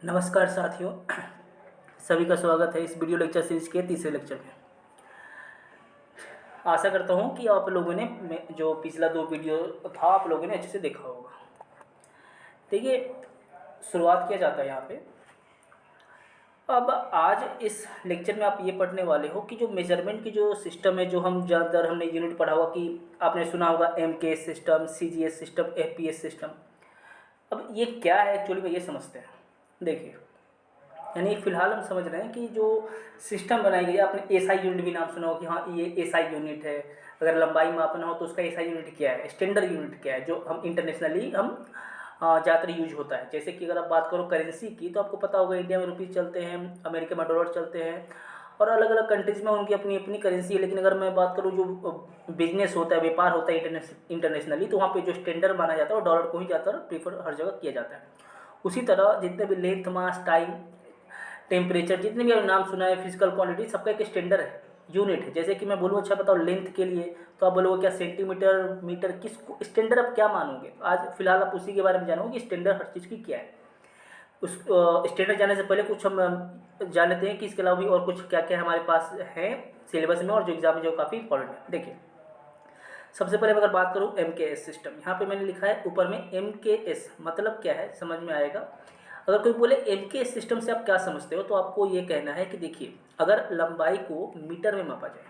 नमस्कार साथियों, सभी का स्वागत है इस वीडियो लेक्चर सीरीज के तीसरे लेक्चर में। आशा करता हूँ कि आप लोगों ने जो पिछला 2 वीडियो था आप लोगों ने अच्छे से देखा होगा। देखिए, शुरुआत किया जाता है यहाँ पे। अब आज इस लेक्चर में आप ये पढ़ने वाले हो कि जो मेजरमेंट की जो सिस्टम है, जो हम ज़्यादातर हमने यूनिट पढ़ा हुआ कि आपने सुना होगा MKS system, CGS system, FPS system. अब ये क्या है एक्चुअली में ये समझते हैं। देखिए, यानी फ़िलहाल हम समझ रहे हैं कि जो सिस्टम बनाई गई है, आपने एसआई यूनिट भी नाम सुना हो कि हाँ ये एसआई यूनिट है। अगर लंबाई मापना हो तो उसका एसआई यूनिट क्या है, स्टैंडर्ड यूनिट क्या है, जो हम इंटरनेशनली हम ज़्यादातर यूज होता है। जैसे कि अगर आप बात करो करेंसी की, तो आपको पता होगा इंडिया में रुपीज़ चलते हैं, अमेरिका में डॉलर चलते हैं, और अलग अलग कंट्रीज़ में उनकी अपनी अपनी करेंसी है। लेकिन अगर मैं बात करूँ जो बिजनेस होता है, व्यापार होता है इंटरनेशनली, तो वहाँ पे जो स्टैंडर्ड माना जाता है वो डॉलर को ही ज़्यादातर प्रीफर हर जगह किया जाता है। उसी तरह जितने भी लेंथ, मास, टाइम, टेम्परेचर, जितने भी आपने नाम सुना है, फिजिकल क्वांटिटी, सबका एक स्टैंडर्ड है, यूनिट है। जैसे कि मैं बोलूँ, अच्छा बताओ लेंथ के लिए, तो आप बोलोगे क्या सेंटीमीटर, मीटर, किसको स्टैंडर्ड आप क्या मानोगे। तो आज फिलहाल आप उसी के बारे में जानोगे कि स्टैंडर्ड हर चीज़ की क्या है। उस स्टैंडर्ड जानने से पहले कुछ हम जान लेते हैं कि इसके अलावा भी और कुछ क्या क्या हमारे पास है सिलेबस में, और जो एग्जाम में जो काफ़ी इंपॉर्टेंट है। देखिए, सबसे पहले मैं अगर बात करूँ MKS सिस्टम, यहाँ पे मैंने लिखा है ऊपर में MKS मतलब क्या है, समझ में आएगा। अगर कोई बोले MKS सिस्टम से आप क्या समझते हो, तो आपको ये कहना है कि देखिए, अगर लंबाई को मीटर में मापा जाए,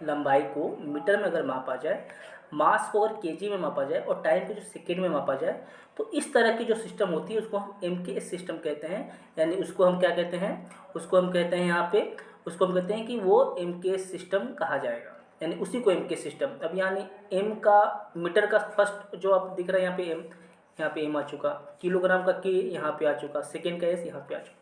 लंबाई को मीटर में अगर मापा जाए, मास को अगर केजी में मापा जाए, और टाइम को जो सेकेंड में मापा जाए, तो इस तरह की जो सिस्टम होती है उसको हम MKS सिस्टम कहते हैं। यानी उसको हम क्या कहते हैं, उसको हम कहते हैं यहाँ पे, उसको हम कहते हैं कि वो MKS सिस्टम कहा जाएगा। यानी उसी को MKS सिस्टम। अब यानी M का, मीटर का फर्स्ट जो आप दिख रहा है यहाँ पे M, यहाँ पे M आ चुका, किलोग्राम का K यहाँ पे आ चुका, सेकेंड का S यहाँ पे आ चुका।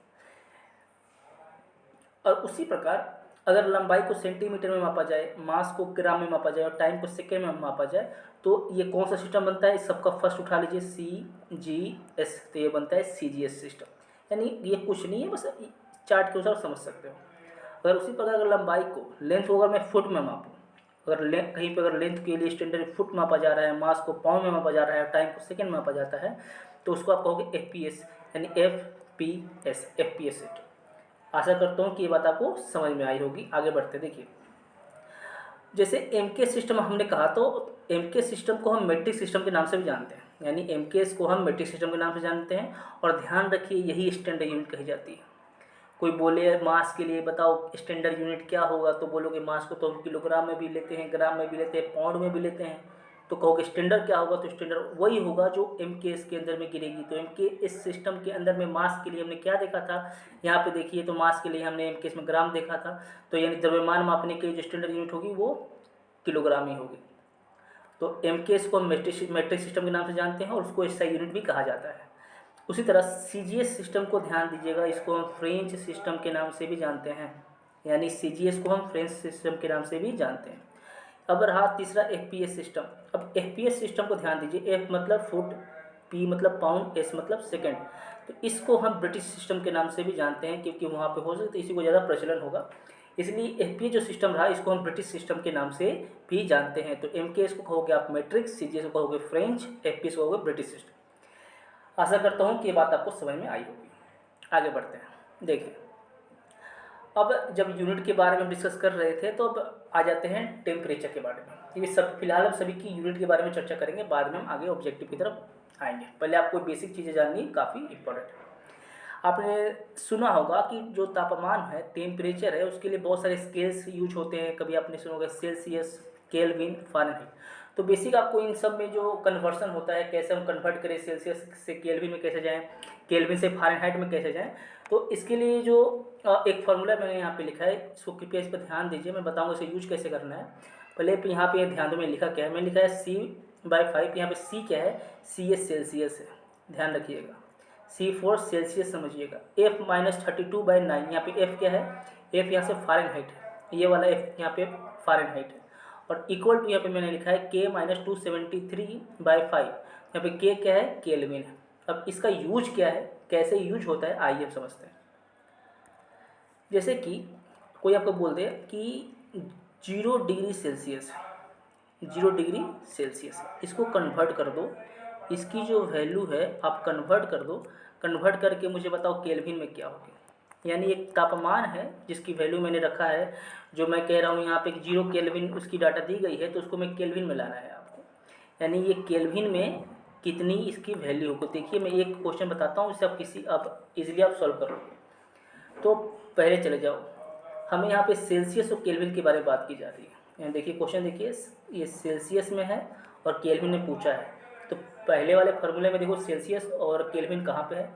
और उसी प्रकार अगर लंबाई को सेंटीमीटर में मापा जाए, मास को ग्राम में मापा जाए, और टाइम को सेकेंड में मापा जाए, तो ये कौन सा सिस्टम बनता है, इस सबका फर्स्ट उठा लीजिए CGS, तो ये बनता है CGS सिस्टम। यानी ये कुछ नहीं है, बस चार्ट के अनुसार समझ सकते हो। अगर उसी प्रकार अगर लंबाई को, लेंथ को अगर मैं फुट में मापूँ, अगर कहीं पर अगर लेंथ के लिए स्टैंडर्ड फुट मापा जा रहा है, मास को पाउंड में मापा जा रहा है, टाइम को सेकेंड में मापा जाता है, तो उसको आप कहोगे FPS, यानी FPS सिस्टम। आशा करता हूँ कि ये बात आपको समझ में आई होगी। आगे बढ़ते देखिए, जैसे MK सिस्टम हमने कहा, तो MK सिस्टम को हम मैट्रिक सिस्टम के नाम से भी जानते हैं। यानी MKS को हम मैट्रिक सिस्टम के नाम से जानते हैं, और ध्यान रखिए यही स्टैंडर्ड यूनिट कही जाती है। कोई बोले मास के लिए बताओ स्टैंडर्ड यूनिट क्या होगा, तो बोलोगे मास को तो हम किलोग्राम में भी लेते हैं, ग्राम में भी लेते हैं, पाउंड में भी लेते हैं। तो कहोगे स्टैंडर्ड क्या होगा, तो स्टैंडर्ड वही होगा जो MKS के अंदर में गिरेगी। तो MKS सिस्टम के अंदर में मास के लिए हमने क्या देखा था, यहाँ पे देखिए, तो मास के लिए हमने MKS में ग्राम देखा था। तो यानी द्रव्यमान मापने के लिए जो स्टैंडर्ड यूनिट होगी वो किलोग्राम ही होगी। तो MKS को हम मैट्रिक सिस्टम के नाम से जानते हैं, और उसको SI यूनिट भी कहा जाता है। उसी तरह CGS सिस्टम को ध्यान दीजिएगा, इसको हम फ्रेंच सिस्टम के नाम से भी जानते हैं। यानी CGS को हम फ्रेंच सिस्टम के नाम से भी जानते हैं। अब रहा तीसरा FPS सिस्टम। अब FPS सिस्टम को ध्यान दीजिए, F मतलब फुट, P मतलब पाउंड, S मतलब सेकेंड। तो इसको हम ब्रिटिश सिस्टम के नाम से भी जानते हैं, क्योंकि वहाँ पे हो सकता है इसी को ज़्यादा प्रचलन होगा। इसलिए FPS जो सिस्टम रहा, इसको हम ब्रिटिश सिस्टम के नाम से भी जानते हैं। तो MKS को कहोगे आप मैट्रिक, CGS को कहोगे फ्रेंच, FPS को कहोगे ब्रिटिश सिस्टम। आशा करता हूँ कि ये बात आपको समझ में आई होगी। आगे बढ़ते हैं। देखिए, अब जब यूनिट के बारे में डिस्कस कर रहे थे, तो अब आ जाते हैं टेम्परेचर के बारे में। ये सब फिलहाल हम सभी की यूनिट के बारे में चर्चा करेंगे, बाद में हम आगे ऑब्जेक्टिव की तरफ आएंगे। पहले आपको बेसिक चीज़ें जाननी काफ़ी इंपॉर्टेंट है। आपने सुना होगा कि जो तापमान है, टेम्परेचर है, उसके लिए बहुत सारे स्केल्स यूज होते हैं। कभी आपने सुना होगा सेल्सियस, केल्विन, फ़ारेनहाइट। तो बेसिक आपको इन सब में जो कन्वर्सन होता है, कैसे हम कन्वर्ट करें, सेल्सियस से केल्विन में कैसे जाएं, केल्विन से फ़ारेनहाइट में कैसे जाएं, तो इसके लिए जो एक फार्मूला मैंने यहाँ पे लिखा है, इसको कृपया इस पर ध्यान दीजिए। मैं बताऊँगा इसे यूज कैसे करना है। पहले यहाँ पे ध्यान दो, मैंने लिखा क्या है, मैंने लिखा है C/5। यहाँ पे C क्या है, CS सेल्सियस है, ध्यान रखिएगा। C4 सेल्सियस समझिएगा। F-32/9, यहाँ पे F क्या है, F यहाँ से फ़ारेनहाइट है, ये वाला F यहाँ पे फ़ारेनहाइट है। और इक्वल टू यहाँ पे मैंने लिखा है K-273/5, यहाँ पे K क्या है, केल्विन है। अब इसका यूज क्या है, कैसे यूज होता है, आइए हम समझते हैं। जैसे कि कोई आपको बोल दे कि 0 डिग्री सेल्सियस है, 0 डिग्री सेल्सियस है, इसको कन्वर्ट कर दो, इसकी जो वैल्यू है आप कन्वर्ट कर दो, कन्वर्ट करके मुझे बताओ केल्विन में क्या होगी। यानी एक तापमान है जिसकी वैल्यू मैंने रखा है, जो मैं कह रहा हूँ यहाँ पे 0 केल्विन उसकी डाटा दी गई है, तो उसको मैं केल्विन में लाना है आपको। यानी ये केल्विन में कितनी इसकी वैल्यू होगी। देखिए मैं एक क्वेश्चन बताता हूँ, इसे आप इजीली आप सॉल्व कर लोगे। तो पहले चले जाओ, हमें यहाँ पे सेल्सियस और केल्विन के बारे में बात की जा रही है। यहाँ देखिए क्वेश्चन, देखिए ये सेल्सियस में है और केल्विन में पूछा है। तो पहले वाले फॉर्मूले में देखो सेल्सियस और केल्विन कहाँ पे है,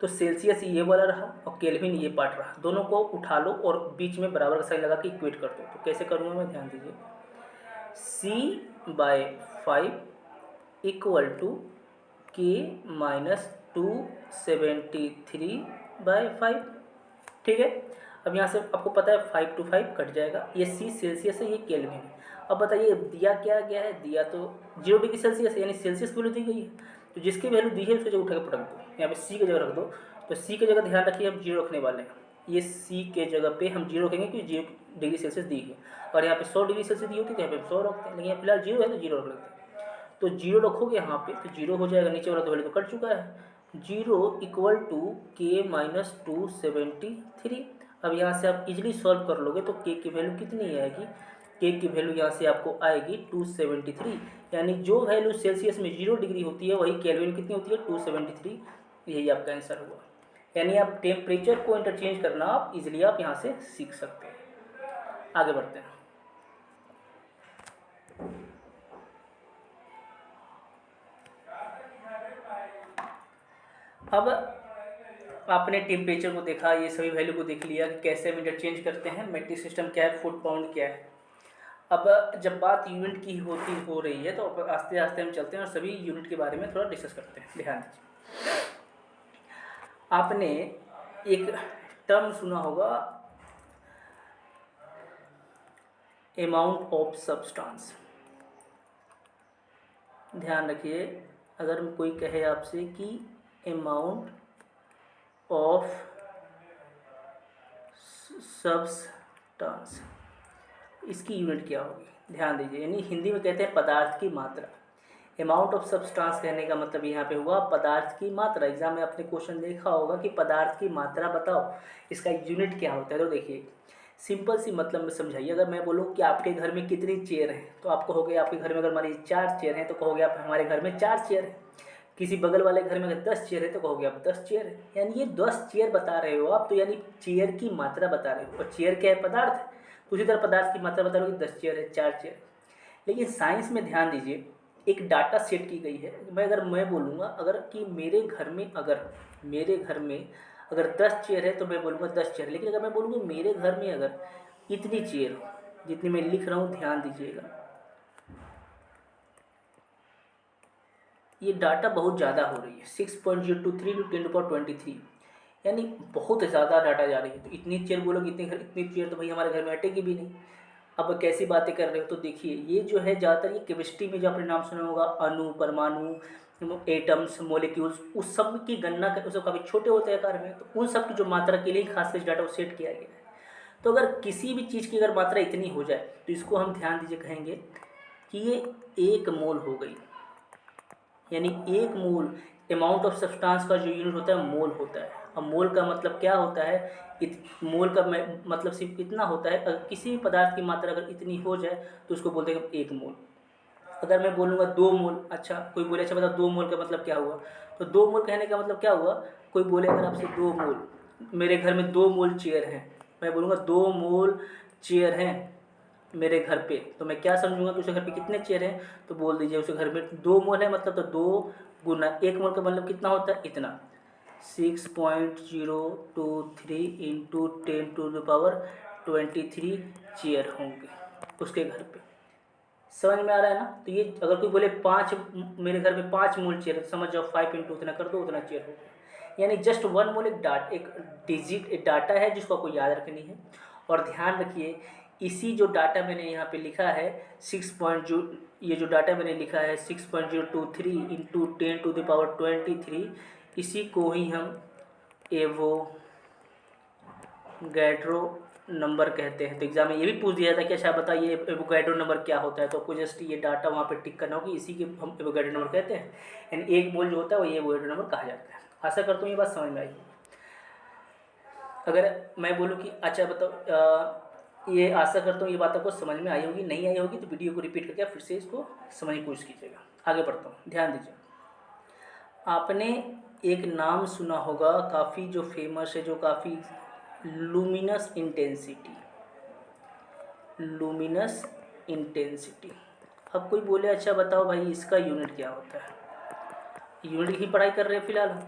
तो सेल्सियस ये वाला रहा और केल्विन ये पार्ट रहा। दोनों को उठा लो और बीच में बराबर का साइन लगा के इक्वेट कर दो। तो कैसे करूँगा मैं, ध्यान दीजिए। C/5 equal to K-273/5। ठीक है, अब यहाँ से आपको पता है 5 to 5 कट जाएगा। ये C सेल्सियस है, ये केल्विन है। अब बताइए दिया क्या गया है, दिया तो 0 डिग्री सेल्सियस है, यानी सेल्सियस की वैल्यू दी गई है। तो जिसकी वैल्यू दी है उसकी जगह उठा के पटक दो, यहाँ पे C की जगह रख दो। तो C की जगह ध्यान रखिए हम 0 रखने वाले हैं। ये C के जगह पे हम 0 रखेंगे क्योंकि 0 डिग्री सेल्सियस दी है, और यहाँ पे 100 डिग्री सेल्सियस दी होती है तो यहाँ पे 100 रखते हैं, लेकिन यहाँ फिलहाल 0 है तो 0 रख लेते हैं। तो 0 रखोगे यहाँ पे तो 0 हो जाएगा, नीचे वाला तो वैल्यू तो कट चुका है। 0 इक्वल टू K-273। अब यहाँ से आप इजीली सॉल्व कर लोगे तो K की वैल्यू कितनी आएगी, K की वैल्यू यहाँ से आपको आएगी 273। यानी जो वैल्यू सेल्सियस में 0 डिग्री होती है वही केल्विन कितनी होती है, 273। यही आपका आंसर हुआ। यानी आप टेम्परेचर को इंटरचेंज करना आप इजीली आप यहाँ से सीख सकते हैं। आगे बढ़ते हैं। अब आपने टेम्परेचर को देखा, ये सभी वैल्यू को देख लिया कि कैसे हम इंटरचेंज करते हैं, मेट्रिक सिस्टम क्या है, फुट पाउंड क्या है। अब जब बात यूनिट की हो रही है तो आस्ते आस्ते हम चलते हैं और सभी यूनिट के बारे में थोड़ा डिस्कस करते हैं। ध्यान दीजिए, आपने एक टर्म सुना होगा, अमाउंट ऑफ सब्सटेंस। ध्यान रखिए, अगर कोई कहे आपसे कि अमाउंट ऑफ सब्सटेंस, इसकी यूनिट क्या होगी, ध्यान दीजिए। यानी हिंदी में कहते हैं पदार्थ की मात्रा। अमाउंट ऑफ सब्सटेंस कहने का मतलब यहाँ पे हुआ पदार्थ की मात्रा। एग्जाम में आपने क्वेश्चन देखा होगा कि पदार्थ की मात्रा बताओ, इसका यूनिट क्या होता है। तो देखिए सिंपल सी मतलब में समझाइए, अगर मैं बोलूँ कि आपके घर में कितनी चेयर हैं तो आप कहोगे आपके घर में अगर हमारी 4 चेयर हैं तो कहोगे आप हमारे घर में 4 चेयर हैं। किसी बगल वाले घर में अगर 10 चेयर है तो कहोगे आप 10 चेयर है। यानी ये 10 चेयर बता रहे हो आप, तो यानी चेयर की मात्रा बता रहे हो। और चेयर क्या है, पदार्थ है। उसी तरह पदार्थ की मात्रा बता रहे हो कि 10 चेयर है, 4 चेयर। लेकिन साइंस में ध्यान दीजिए, एक डाटा सेट की गई है। अगर मैं बोलूँगा अगर कि मेरे घर में अगर 10 चेयर है तो मैं बोलूँगा 10 चेयर। लेकिन अगर मैं बोलूँगा मेरे घर में अगर इतनी चेयर हो, जितनी मैं लिख रहा हूँ, ध्यान दीजिएगा, ये डाटा बहुत ज़्यादा हो रही है, 6.023 × 10⁻23, यानी बहुत ज़्यादा डाटा जा रही है। तो इतनी चेयर बोलोगे, इतनी चेयर तो भाई हमारे घर में अटेगी भी नहीं। अब कैसी बातें कर रहे हो, तो देखिए ये जो है ज़्यादातर ये केमिस्ट्री में जो आपने नाम सुना होगा, अणु, परमाणु, एटम्स, मोलिक्यूल्स, उस सब की गणना कर, सब काफ़ी छोटे होते हैं आकार में, तो उन सब की जो मात्रा के लिए खासकर डाटा को सेट किया गया है। तो अगर किसी भी चीज़ की अगर मात्रा इतनी हो जाए तो इसको हम ध्यान दीजिए कहेंगे कि ये 1 मोल हो गई। यानी 1 मोल, अमाउंट ऑफ सब्सटेंस का जो यूनिट होता है मोल होता है। अब मोल का मतलब क्या होता है, मोल का मतलब सिर्फ इतना होता है, अगर किसी भी पदार्थ की मात्रा अगर इतनी हो जाए तो उसको बोलते हैं 1 मोल। अगर मैं बोलूँगा 2 मोल, अच्छा कोई बोले अच्छा बताओ 2 मोल का मतलब क्या हुआ, तो 2 मोल कहने का मतलब क्या हुआ, कोई बोले अगर आपसे 2 मोल, मेरे घर में 2 मोल चेयर हैं, मैं बोलूँगा 2 मोल चेयर हैं मेरे घर पे, तो मैं क्या समझूंगा कि उसके घर पे कितने चेयर हैं, तो बोल दीजिए उसके घर में 2 मोल है, मतलब तो 2 गुना 1 मोल का मतलब कितना होता है, इतना 6.023 × 10⁻23 चेयर होंगे उसके घर पे। समझ में आ रहा है ना। तो ये अगर कोई बोले 5, मेरे घर में 5 मोल चेयर है, तो समझ जाओ 5 × उतना कर दो, उतना चेयर होगा। यानी जस्ट 1 मोल एक डिजिट, एक डाटा है जिसको आपको याद रखनी है। और ध्यान रखिए, इसी जो डाटा मैंने यहाँ पे लिखा है ये जो डाटा मैंने लिखा है 6.023 × 10⁻23, इसी को ही हम एवोगैड्रो नंबर कहते हैं। तो एग्जाम में ये भी पूछ दिया था कि अच्छा बताइए एवोगैड्रो नंबर क्या होता है, तो आपको जस्ट ये डाटा वहाँ पे टिक करना होगी, इसी के हम एवोगैड्रो नंबर कहते हैं। यानी 1 मोल जो होता है वो ये एवोगैड्रो नंबर कहा जाता है। आशा करता हूँ ये बात समझ में आई। अगर मैं बोलूँ कि अच्छा बताओ, ये आशा करता हूँ ये बात आपको समझ में आई होगी, नहीं आई होगी तो वीडियो को रिपीट करके फिर से इसको समझने की कोशिश कीजिएगा। आगे बढ़ता हूँ, ध्यान दीजिए। आपने एक नाम सुना होगा काफ़ी जो फेमस है, जो काफ़ी लुमिनस इंटेंसिटी। Luminous intensity. अब कोई बोले अच्छा बताओ भाई इसका यूनिट क्या होता है, यूनिट की पढ़ाई कर रहे हैं फिलहाल हम।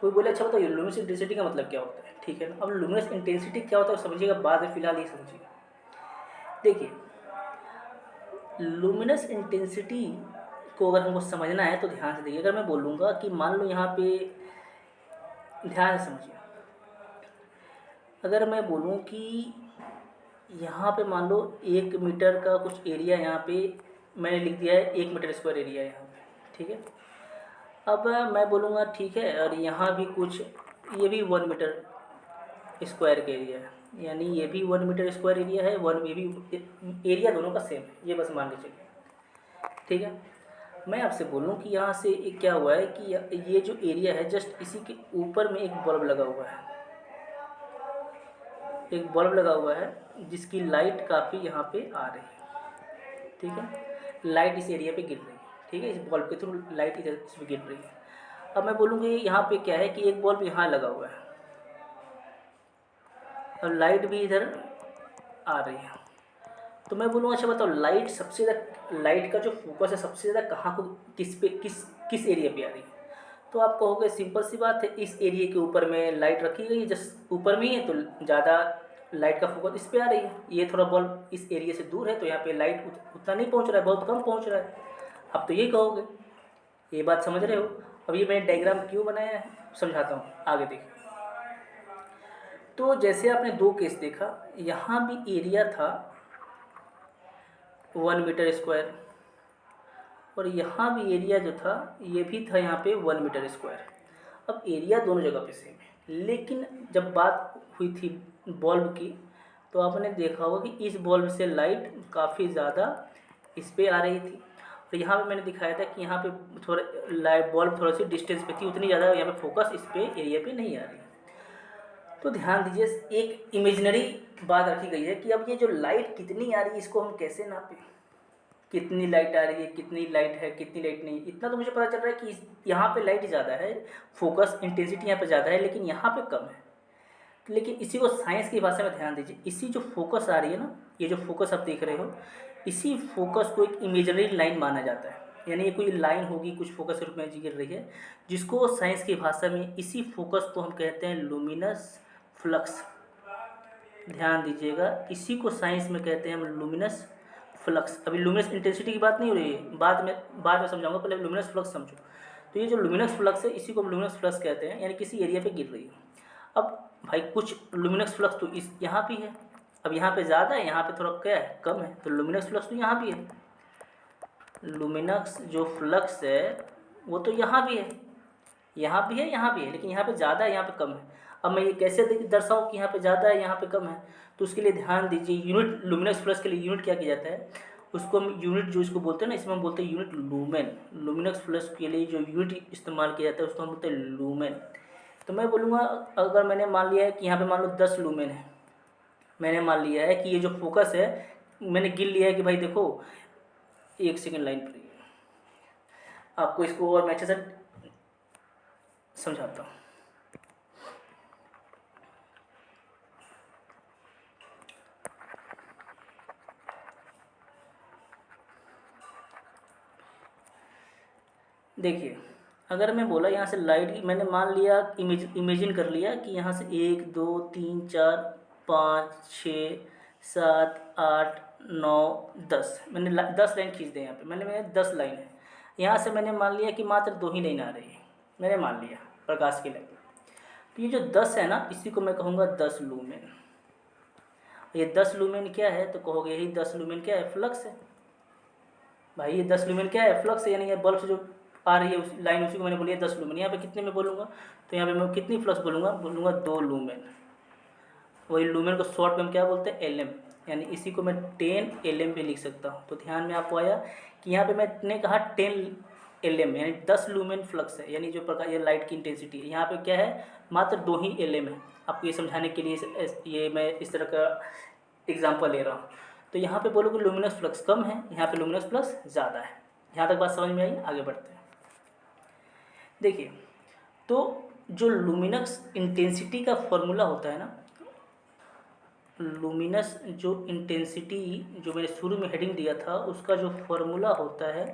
कोई बोले अच्छा बताओ लुमिनस इंटेंसिटी का मतलब क्या होता है, ठीक है ना। अब लुमिनस इंटेंसिटी क्या होता है समझिएगा, बाद में फिलहाल ये समझिएगा। देखिए लुमिनस इंटेंसिटी को अगर हमको समझना है तो ध्यान से देखिए। अगर मैं बोलूँगा कि मान लो यहाँ पे, ध्यान से समझिए, अगर मैं बोलूँ कि यहाँ पे मान लो 1 मीटर का कुछ एरिया, यहाँ पे मैंने लिख दिया है 1 मीटर स्क्वायर एरिया यहाँ पे, ठीक है। अब मैं बोलूँगा ठीक है, और यहाँ भी कुछ, ये भी 1 मीटर स्क्वायर का एरिया है, यानी ये भी 1 मीटर स्क्वायर एरिया है, ये भी एरिया दोनों का सेम है, ये बस मान के चलिए, ठीक है। मैं आपसे बोलूँ कि यहाँ से क्या हुआ है कि ये जो एरिया है जस्ट इसी के ऊपर में एक बल्ब लगा हुआ है, एक बल्ब लगा हुआ है जिसकी लाइट काफ़ी यहाँ पे आ रही है, ठीक है। लाइट इस एरिया पे गिर रही है, ठीक है, इस बल्ब के थ्रू लाइट इधर इसमें गिर रही है। अब मैं बोलूँगी यहाँ पे क्या है कि एक बल्ब यहाँ लगा हुआ है और लाइट भी इधर आ रही है। तो मैं बोलूँगा अच्छा बताओ लाइट सबसे ज़्यादा, लाइट का जो फोकस है सबसे ज़्यादा कहाँ को, किस एरिया पे आ रही है। तो आप कहोगे सिंपल सी बात है, इस एरिया के ऊपर में लाइट रखी गई है, जस्ट ऊपर में ही है, तो ज़्यादा लाइट का फोकस इस पे आ रही है। ये थोड़ा बल्ब इस एरिया से दूर है तो यहाँ पे लाइट उतना नहीं पहुँच रहा है, बहुत कम पहुँच रहा है। आप तो यही कहोगे, ये बात समझ रहे हो। अब ये मैंने डायग्राम क्यों बनाया है समझाता हूँ, आगे देखिए। तो जैसे आपने 2 केस देखा, यहाँ भी एरिया था 1 मीटर स्क्वायर, और यहाँ भी एरिया जो था ये भी था यहाँ पे 1 मीटर स्क्वायर। अब एरिया दोनों जगह पे सेम है, लेकिन जब बात हुई थी बल्ब की तो आपने देखा होगा कि इस बल्ब से लाइट काफ़ी ज़्यादा इस पे आ रही थी, और यहाँ पे मैंने दिखाया था कि यहाँ पे थोड़ा लाइट बल्ब थोड़ा सी डिस्टेंस पे थी, उतनी ज़्यादा यहाँ पे फोकस इस पे एरिया पे नहीं आ रही। तो ध्यान दीजिए, एक इमेजिनरी बात रखी गई है कि अब ये जो लाइट कितनी आ रही है इसको हम कैसे नापें, कितनी लाइट आ रही है, कितनी लाइट है, कितनी लाइट नहीं। इतना तो मुझे पता चल रहा है कि यहाँ पे लाइट ज़्यादा है, फोकस इंटेंसिटी यहाँ पे ज़्यादा है, लेकिन यहाँ पे कम है। लेकिन इसी को साइंस की भाषा में ध्यान दीजिए, इसी जो फोकस आ रही है ना, ये जो फोकस आप देख रहे हो, इसी फोकस को एक इमेजिनरी लाइन माना जाता है। यानी ये कोई लाइन होगी कुछ फोकस के रूप में गिर रही है, जिसको साइंस की भाषा में इसी फोकस को हम कहते हैं लुमिनस फ्लक्स। ध्यान दीजिएगा, इसी को साइंस में कहते हैं हम लुमिनस फ्लक्स। अभी लुमिनस इंटेंसिटी की बात नहीं हो रही है, बाद में समझाऊंगा, पहले लुमिनस फ्लक्स समझो। तो ये जो लुमिनस फ्लक्स है इसी को हम लुमिनस फ्लक्स कहते हैं, यानी किसी एरिया पे गिर रही है। अब भाई कुछ लुमिनस फ्लक्स तो इस यहाँ भी है, अब यहाँ पे ज़्यादा है, यहाँ पे थोड़ा क्या है, कम है, तो लुमिनस फ्लक्स तो यहाँ भी है। लुमिनस जो फ्लक्स है वो तो यहाँ भी है, यहाँ भी है, यहाँ भी है, लेकिन यहाँ पे ज़्यादा है, यहाँ पे कम है। अब मैं ये कैसे दर्शाऊँ कि यहाँ पे ज़्यादा है यहाँ पे कम है, तो उसके लिए ध्यान दीजिए, यूनिट लुमिनस फ्लक्स के लिए यूनिट क्या किया जाता है, उसको हम यूनिट जो इसको बोलते हैं ना, इसमें हम बोलते हैं यूनिट लूमेन। लुमिनस फ्लक्स के लिए जो यूनिट इस्तेमाल किया जाता है उसको हम बोलते हैं लूमेन। तो मैं बोलूँगा अगर मैंने मान लिया है कि यहाँ पे मान लो 10 लूमेन है, मैंने मान लिया है कि ये जो फोकस है मैंने गिन लिया है कि भाई देखो 1 सेकेंड लाइन पर, आपको इसको और मैं अच्छे से समझाता हूँ। देखिए अगर मैं बोला यहाँ से लाइट, मैंने मान लिया इमेजिन कर लिया कि यहाँ से 1 2 3 4 5 6 7 8 9 10, मैंने 10 लाइन खींच दें यहाँ पे, मैंने 10 लाइन है। यहाँ से मैंने मान लिया कि मात्र 2 ही लाइन आ रही है, मैंने मान लिया प्रकाश की लाइन। तो ये जो 10 है ना, इसी को मैं कहूँगा 10 लूमेन। ये 10 लूमेन क्या है, तो कहोगे यही 10 लूमेन क्या है, फ्लक्स है। भाई ये 10 लूमेन क्या है, फ्लक्स है, यानी ये बल्ब से जो आ रही है उस लाइन, उसी को मैंने बोली है 10 लूमेन। यहाँ पे कितने में बोलूँगा, तो यहाँ पे मैं कितनी फ्लक्स बोलूँगा 2 लूमेन। वही लूमेन को शॉर्ट में हम क्या बोलते हैं, एल एम, यानी इसी को मैं 10 LM पे लिख सकता हूँ। तो ध्यान में आपको आया कि यहाँ पे मैंने कहा 10 एल यानी 10 लूमेन फ्लक्स है, यानी जो प्रकाश ये लाइट की इंटेंसिटी है। यहाँ पे क्या है, मात्र 2 ही एल है। आपको ये समझाने के लिए ये मैं इस तरह का एग्जांपल ले रहा हूँ। तो यहाँ पे बोलोगे लुमिनस फ्लक्स कम है, यहाँ पे लुमिनस फ्लक्स ज़्यादा है। यहाँ तक बात समझ में आई? आगे बढ़ते हैं। देखिए, तो जो लुमिनस इंटेंसिटी का फॉर्मूला होता है ना, लुमिनस जो इंटेंसिटी जो मैंने शुरू में हेडिंग दिया था, उसका जो फॉर्मूला होता है,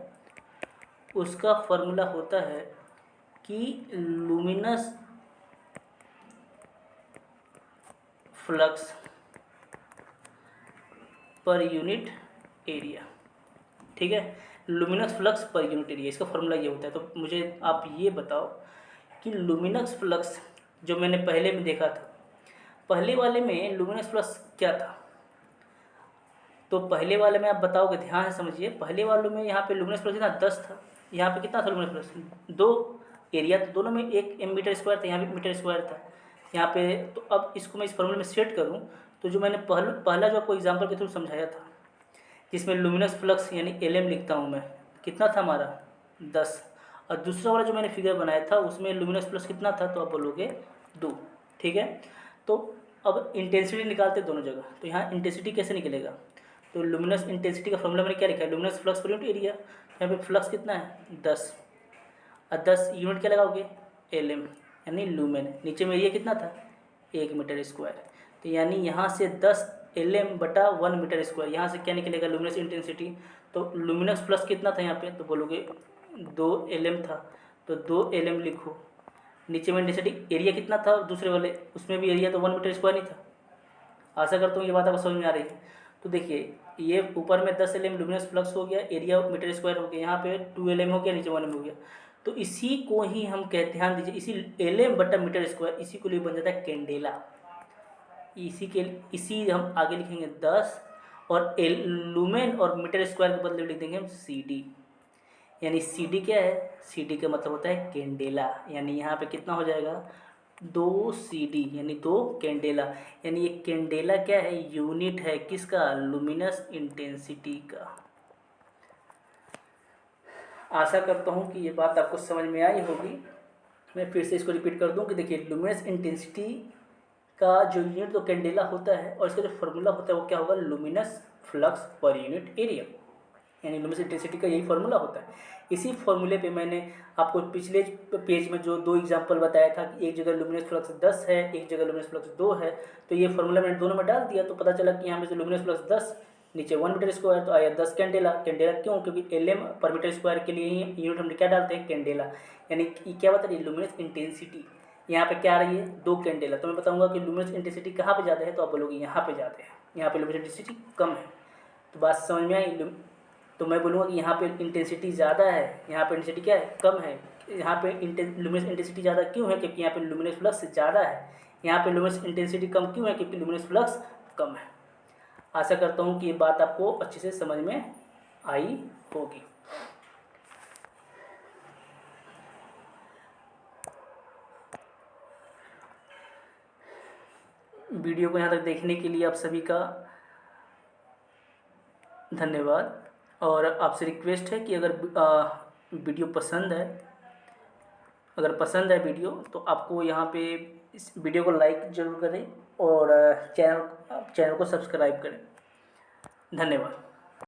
उसका फॉर्मूला होता है कि luminous flux per unit area. ठीक है, luminous flux per unit area, इसका फॉर्मूला ये होता है। तो मुझे आप ये बताओ कि लुमिनस फ्लक्स जो मैंने पहले में देखा था, पहले वाले में लुमिनस फ्लक्स क्या था? तो पहले वाले में आप बताओगे, ध्यान से समझिए। पहले वाले में यहाँ पे लुमिनस फ्लक्स कितना 10 था, यहाँ पे कितना था लुमिनस फ्लक्स 2। एरिया तो दोनों में 1 मीटर स्क्वायर था, यहाँ भी मीटर स्क्वायर था यहाँ पे। तो अब इसको मैं इस फॉर्मूले में सेट करूँ, तो जो मैंने पहला जो आपको एग्जाम्पल के थ्रू समझाया था, जिसमें लुमिनस फ्लक्स यानी LM लिखता हूँ मैं, कितना था हमारा 10। और दूसरा वाला जो मैंने फिगर बनाया था उसमें लुमिनस फ्लक्स कितना था, तो आप बोलोगे 2। ठीक है, तो अब इंटेंसिटी निकालते दोनों जगह। तो यहाँ इंटेंसिटी कैसे निकलेगा? तो लुमिनस इंटेंसिटी का फॉर्मूला मैंने क्या लिखा है, luminous flux per unit area. यहाँ पे फ्लक्स कितना है 10, और 10 यूनिट क्या लगाओगे LM यानी लूमेन। नीचे में एरिया कितना था 1 मीटर स्क्वायर। तो यानी यहाँ से 10 LM बटा 1 मीटर स्क्वायर, यहाँ से क्या निकलेगा लुमिनस इंटेंसिटी। तो लुमिनस फ्लक्स कितना था यहाँ पे, तो बोलोगे 2 LM था, तो 2 LM लिखो। नीचे में इंटेंसिटी एरिया कितना था दूसरे वाले, उसमें भी एरिया तो 1 मीटर स्क्वायर नहीं था। आशा करता हूँ ये बात आपको समझ में आ रही है। तो देखिए, ये ऊपर में 10 LM लुमिनस फ्लक्स हो गया, एरिया मीटर स्क्वायर हो गया, यहाँ पे 2 LM हो गया, नीचे 1 हो गया। तो इसी को ही हम कहते, ध्यान दीजिए, इसी LM बटा मीटर स्क्वायर, इसी को लिए बन जाता है कैंडेला। इसी हम आगे लिखेंगे 10, और लुमेन और मीटर स्क्वायर के बदले लिख देंगे हम CD। यानी CD क्या है, CD का मतलब होता है कैंडेला। यानी यहाँ पे कितना हो जाएगा 2 CD यानी 2 कैंडेला। यानी ये कैंडेला क्या है, यूनिट है किसका, लुमिनस इंटेंसिटी का। आशा करता हूँ कि ये बात आपको समझ में आई होगी। मैं फिर से इसको रिपीट कर दूँ कि देखिए, लुमिनस इंटेंसिटी का जो यूनिट तो कैंडेला होता है, और इसका जो फॉर्मूला होता है वो क्या होगा, luminous flux per unit area. यानी लुमिनस इंटेंसिटी का यही फॉर्मूला होता है। इसी फॉर्मूले पे मैंने आपको पिछले पेज में जो 2 एग्जांपल बताया था कि एक जगह लुमिनस फ्लक्स 10 है, एक जगह लुमिनस फ्लक्स 2 है। तो ये फॉर्मूला मैंने दोनों में डाल दिया, तो पता चला कि यहाँ में से लुमिनस फ्लक्स 10, नीचे 1 मीटर स्क्वायर, तो आया 10 कैंडेला। कैंडेला क्यों, क्योंकि LM पर मीटर स्क्वायर के लिए ही यूनिट हम क्या डालते हैं, कैंडेला। यानी क्या बता रही है, लुमिनस इंटेंसिटी यहाँ पे क्या आ रही है 2 कैंडेला। तो मैं बताऊंगा कि लुमिनस इंटेंसिटी कहाँ पे ज़्यादा है, तो आप बोलोगे यहाँ पे ज़्यादा है, यहाँ पे लुमिनस इंटेंसिटी कम है। तो बात समझ में आई? तो मैं बोलूँगा कि यहाँ पे इंटेंसिटी ज़्यादा है, यहाँ पे इंटेंसिटी क्या है, कम है। यहाँ पे लुमिनस इंटेंसिटी ज़्यादा क्यों है, क्योंकि यहाँ पे लुमिनस फ्लक्स ज़्यादा है। यहाँ पे लुमिनस इंटेंसिटी कम क्यों है, क्योंकि लुमिनस फ्लक्स कम है। आशा करता हूँ कि ये बात आपको अच्छे से समझ में आई होगी। वीडियो को यहाँ तक देखने के लिए आप सभी का धन्यवाद। और आपसे रिक्वेस्ट है कि अगर वीडियो पसंद है, अगर पसंद है वीडियो, तो आपको यहाँ पे इस वीडियो को लाइक ज़रूर करें और चैनल को सब्सक्राइब करें। धन्यवाद।